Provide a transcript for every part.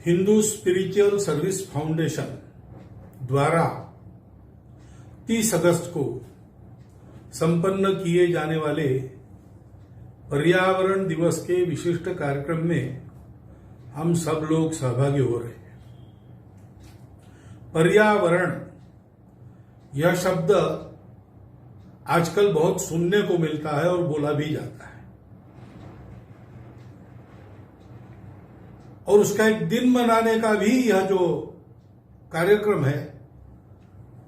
Hindu spiritual service foundation द्वारा 30 अगस्त को संपन्न किए जाने वाले पर्यावरण दिवस के विशिष्ट कार्यक्रम में हम सब लोग सहभागी हो रहे हैं। पर्यावरण यह शब्द आजकल बहुत सुनने को मिलता है और बोला भी जाता है, और उसका एक दिन मनाने का भी यह जो कार्यक्रम है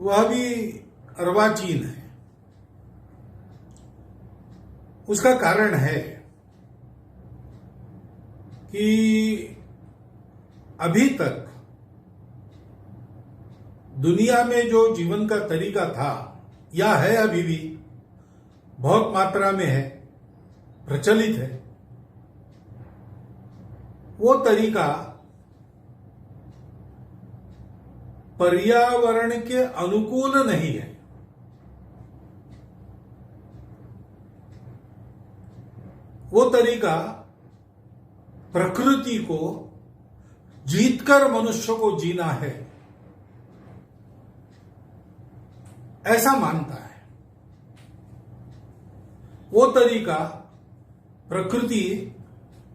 वह भी अर्वाचीन है। उसका कारण है कि अभी तक दुनिया में जो जीवन का तरीका था या है, अभी भी बहुत मात्रा में है, प्रचलित है, वो तरीका पर्यावरण के अनुकूल नहीं है। वो तरीका प्रकृति को जीतकर मनुष्य को जीना है, ऐसा मानता है। वो तरीका प्रकृति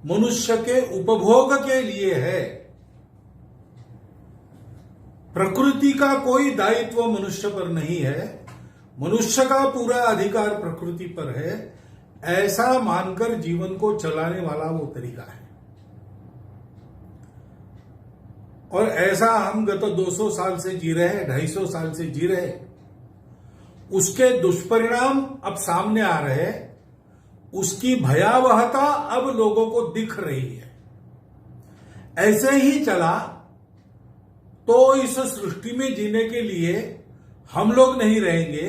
मनुष्य के उपभोग के लिए है। प्रकृति का कोई दायित्व मनुष्य पर नहीं है, मनुष्य का पूरा अधिकार प्रकृति पर है, ऐसा मानकर जीवन को चलाने वाला वो तरीका है। और ऐसा हम गत 200 साल से जी रहे हैं, 250 साल से जी रहे हैं। उसके दुष्परिणाम अब सामने आ रहे हैं, उसकी भयावहता अब लोगों को दिख रही है। ऐसे ही चला तो इस सृष्टि में जीने के लिए हम लोग नहीं रहेंगे,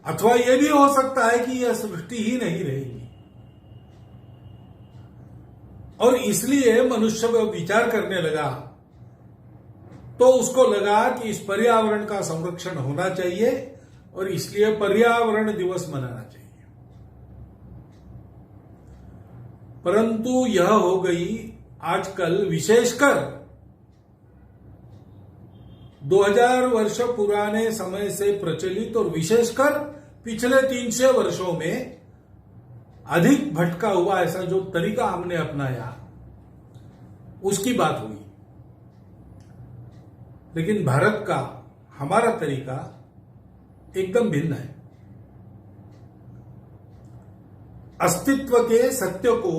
अथवा यह भी हो सकता है कि यह सृष्टि ही नहीं रहेगी। और इसलिए मनुष्य विचार करने लगा, तो उसको लगा कि इस पर्यावरण का संरक्षण होना चाहिए और इसलिए पर्यावरण दिवस मनाना चाहिए। परंतु यह हो गई आजकल, विशेषकर 2000 वर्ष पुराने समय से प्रचलित और विशेषकर पिछले 300 वर्षों में अधिक भटका हुआ ऐसा जो तरीका हमने अपनाया, उसकी बात हुई। लेकिन भारत का हमारा तरीका एकदम भिन्न है। अस्तित्व के सत्य को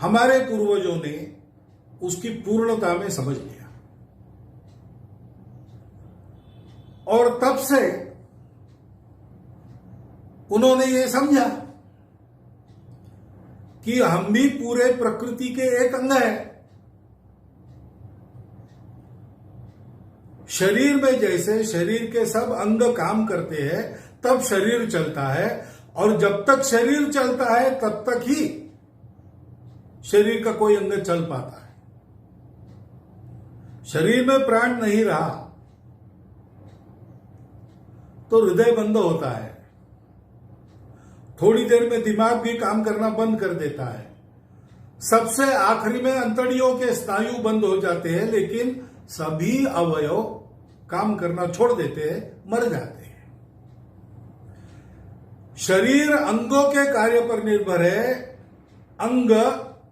हमारे पूर्वजों ने उसकी पूर्णता में समझ लिया, और तब से उन्होंने ये समझा कि हम भी पूरे प्रकृति के एक अंग हैं। शरीर में जैसे शरीर के सब अंग काम करते हैं तब शरीर चलता है, और जब तक शरीर चलता है तब तक ही शरीर का कोई अंग चल पाता है। शरीर में प्राण नहीं रहा तो हृदय बंद होता है, थोड़ी देर में दिमाग भी काम करना बंद कर देता है, सबसे आखिरी में अंतड़ियों के स्नायु बंद हो जाते हैं, लेकिन सभी अवयव काम करना छोड़ देते हैं, मर जाते हैं। शरीर अंगों के कार्य पर निर्भर है, अंग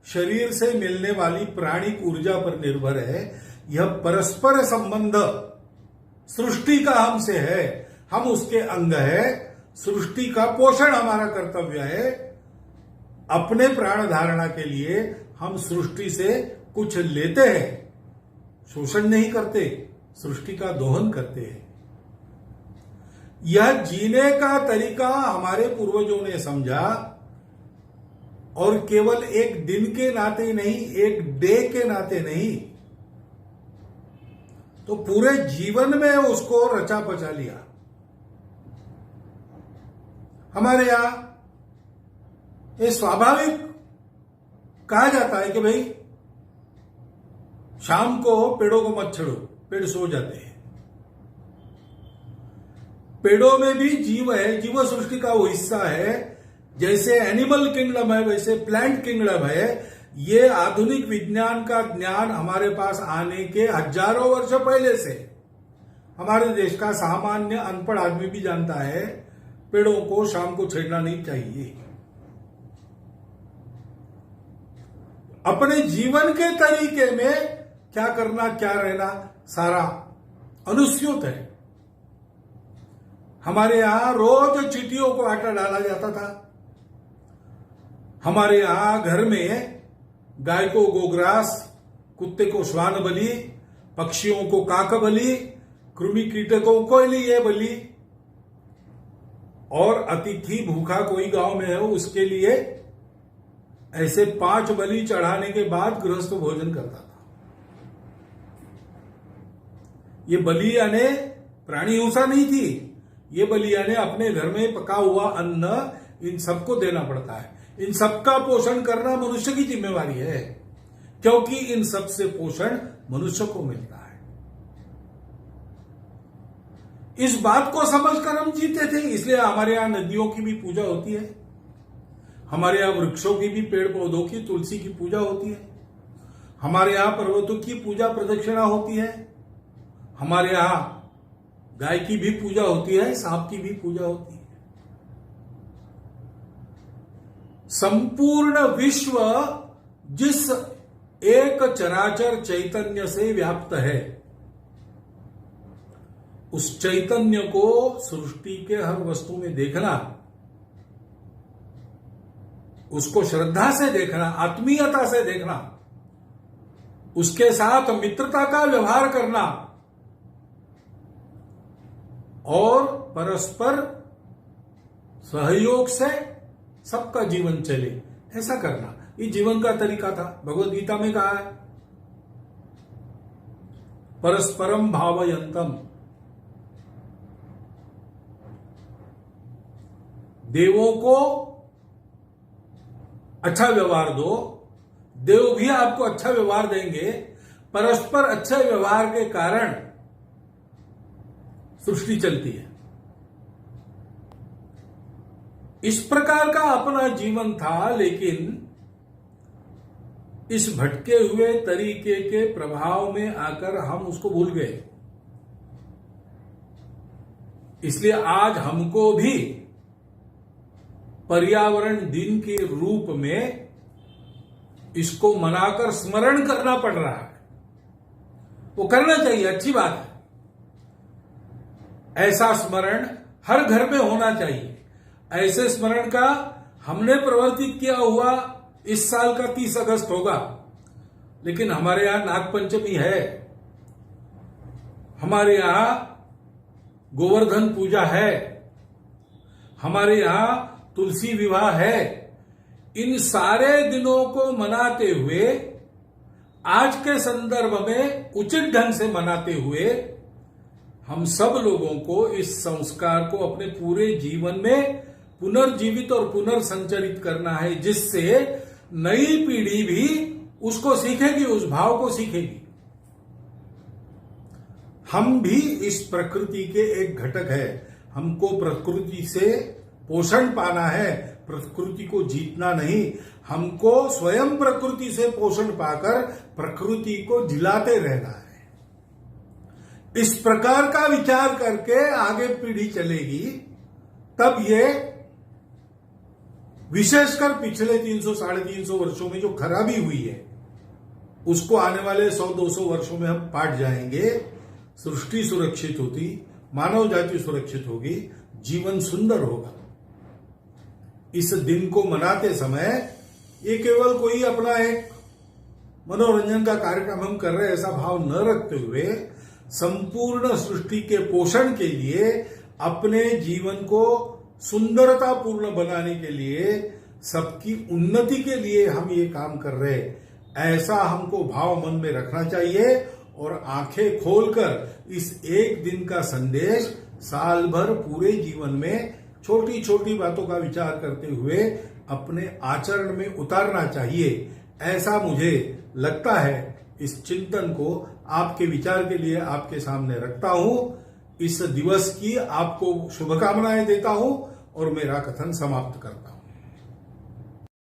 शरीर से मिलने वाली प्राणिक ऊर्जा पर निर्भर है। यह परस्पर संबंध सृष्टि का हमसे है, हम उसके अंग है। सृष्टि का पोषण हमारा कर्तव्य है। अपने प्राण धारणा के लिए हम सृष्टि से कुछ लेते हैं, शोषण नहीं करते, सृष्टि का दोहन करते हैं। यह जीने का तरीका हमारे पूर्वजों ने समझा, और केवल एक दिन के नाते नहीं, एक डे के नाते नहीं, तो पूरे जीवन में उसको रचा पचा लिया। हमारे यहां ये स्वाभाविक कहा जाता है कि भाई शाम को पेड़ों को मत छेड़ो, पेड़ सो जाते हैं। पेड़ों में भी जीव है, जीव सृष्टि का वो हिस्सा है। जैसे एनिमल किंगडम है वैसे प्लांट किंगडम है। ये आधुनिक विज्ञान का ज्ञान हमारे पास आने के हजारों वर्ष पहले से हमारे देश का सामान्य अनपढ़ आदमी भी जानता है, पेड़ों को शाम को छेड़ना नहीं चाहिए। अपने जीवन के तरीके में क्या करना क्या रहना सारा अनुस्यूत है। हमारे यहां रोज चींटियों को आटा डाला जाता था। हमारे यहां घर में गाय को गोग्रास, कुत्ते को श्वान बलि, पक्षियों को काक बलि, कृमि कीटकों को लिए बलि, और अतिथि भूखा कोई गांव में है उसके लिए ऐसे 5 बलि चढ़ाने के बाद गृहस्थ भोजन करता था। ये बलि यानी प्राणी हिंसा नहीं थी, ये बलि यानी अपने घर में पका हुआ अन्न इन सबको देना पड़ता है। इन सबका पोषण करना मनुष्य की जिम्मेवारी है, क्योंकि इन सब से पोषण मनुष्य को मिलता है। इस बात को समझकर हम जीते थे, इसलिए हमारे यहां नदियों की भी पूजा होती है, हमारे यहां वृक्षों की भी, पेड़ पौधों की, तुलसी की पूजा होती है, हमारे यहां पर्वतों की पूजा प्रदक्षिणा होती है, हमारे यहां गाय की भी पूजा होती है, सांप की भी पूजा होती है। संपूर्ण विश्व जिस एक चराचर चैतन्य से व्याप्त है, उस चैतन्य को सृष्टि के हर वस्तु में देखना, उसको श्रद्धा से देखना, आत्मीयता से देखना, उसके साथ मित्रता का व्यवहार करना और परस्पर सहयोग से सबका जीवन चले, ऐसा करना, ये जीवन का तरीका था। भगवद गीता में कहा है परस्परम भावयंतम, देवों को अच्छा व्यवहार दो, देव भी आपको अच्छा व्यवहार देंगे। परस्पर अच्छे व्यवहार के कारण सृष्टि चलती है। इस प्रकार का अपना जीवन था, लेकिन इस भटके हुए तरीके के प्रभाव में आकर हम उसको भूल गए। इसलिए आज हमको भी पर्यावरण दिन के रूप में इसको मनाकर स्मरण करना पड़ रहा है। वो करना चाहिए, अच्छी बात है। ऐसा स्मरण हर घर में होना चाहिए। ऐसे स्मरण का हमने प्रवर्तित किया हुआ इस साल का 30 अगस्त होगा, लेकिन हमारे यहां नागपंचमी है, हमारे यहां गोवर्धन पूजा है, हमारे यहां तुलसी विवाह है। इन सारे दिनों को मनाते हुए, आज के संदर्भ में उचित ढंग से मनाते हुए, हम सब लोगों को इस संस्कार को अपने पूरे जीवन में पुनर्जीवित और पुनर्संचरित करना है, जिससे नई पीढ़ी भी उसको सीखेगी, उस भाव को सीखेगी। हम भी इस प्रकृति के एक घटक है। हमको प्रकृति से पोषण पाना है, प्रकृति को जीतना नहीं। हमको स्वयं प्रकृति से पोषण पाकर प्रकृति को जिलाते रहना है। इस प्रकार का विचार करके आगे पीढ़ी चलेगी, तब ये विशेषकर पिछले 300-350 वर्षों में जो खराबी हुई है, उसको आने वाले 100-200 वर्षों में हम पाट जाएंगे। सृष्टि सुरक्षित होती, मानव जाति सुरक्षित होगी, जीवन सुंदर होगा। इस दिन को मनाते समय ये केवल कोई अपना एक मनोरंजन का कार्यक्रम हम कर रहे हैं ऐसा भाव न रखते हुए, संपूर्ण सृष्टि के पोषण के लिए, अपने जीवन को सुंदरतापूर्ण बनाने के लिए, सबकी उन्नति के लिए हम ये काम कर रहे हैं, ऐसा हमको भाव मन में रखना चाहिए। और आंखें खोलकर इस एक दिन का संदेश साल भर पूरे जीवन में छोटी छोटी बातों का विचार करते हुए अपने आचरण में उतारना चाहिए, ऐसा मुझे लगता है। इस चिंतन को आपके विचार के लिए आपके सामने रखता हूं। इस दिवस की आपको शुभकामनाएं देता हूं और मेरा कथन समाप्त करता हूं।